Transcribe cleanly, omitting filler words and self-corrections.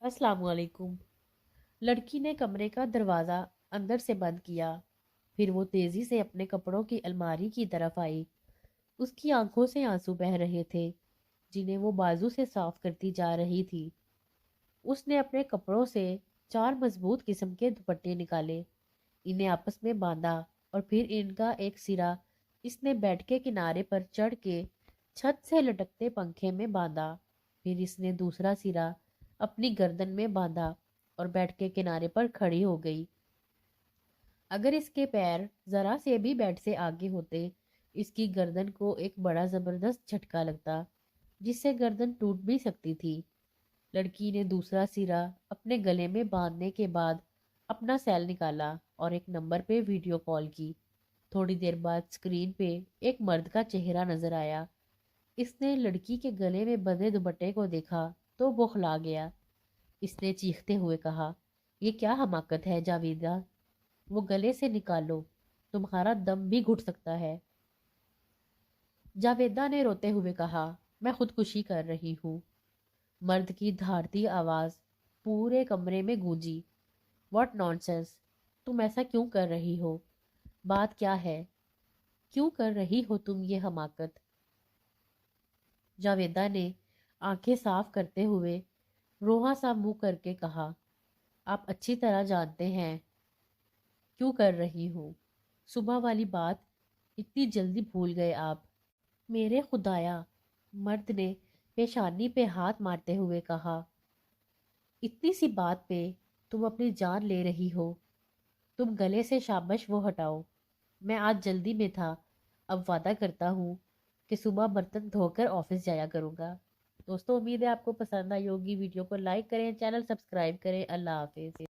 अस्सलाम वालेकुम। लड़की ने कमरे का दरवाजा अंदर से बंद किया। फिर वो तेजी से अपने कपड़ों की अलमारी की तरफ आई। उसकी आंखों से आंसू बह रहे थे, जिन्हें वो बाजू से साफ करती जा रही थी। उसने अपने कपड़ों से चार मजबूत किस्म के दुपट्टे निकाले, इन्हें आपस में बांधा और फिर इनका एक सिरा इसने बेड के किनारे पर चढ़ के छत से लटकते पंखे में बांधा। फिर इसने दूसरा सिरा अपनी गर्दन में बांधा और बेड के किनारे पर खड़ी हो गई। अगर इसके पैर जरा से भी बेड से आगे होते, इसकी गर्दन को एक बड़ा जबरदस्त झटका लगता, जिससे गर्दन टूट भी सकती थी। लड़की ने दूसरा सिरा अपने गले में बांधने के बाद अपना सेल निकाला और एक नंबर पे वीडियो कॉल की। थोड़ी देर बाद स्क्रीन पे एक मर्द का चेहरा नजर आया। इसने लड़की के गले में बंधे दुपट्टे को देखा तो बौखला गया। इसने चीखते हुए कहा, ये क्या हमाकत है जावेदा, वो गले से निकालो, तुम्हारा दम भी घुट सकता है। जावेदा ने रोते हुए कहा, मैं खुदकुशी कर रही हूँ। मर्द की धारती आवाज पूरे कमरे में गूंजी, व्हाट नॉनसेंस, तुम ऐसा क्यों कर रही हो? बात क्या है? क्यों कर रही हो तुम ये हमाकत? जावेदा ने आंखें साफ करते हुए रोहा सा मुंह करके कहा, आप अच्छी तरह जानते हैं क्यों कर रही हूँ। सुबह वाली बात इतनी जल्दी भूल गए आप? मेरे खुदाया, मर्द ने पेशानी पे हाथ मारते हुए कहा, इतनी सी बात पे तुम अपनी जान ले रही हो? तुम गले से शाबाश वो हटाओ। मैं आज जल्दी में था, अब वादा करता हूँ कि सुबह बर्तन धोकर ऑफिस जाया करूँगा। दोस्तों, उम्मीद है आपको पसंद आई होगी। वीडियो को लाइक करें, चैनल सब्सक्राइब करें। अल्लाह हाफिज।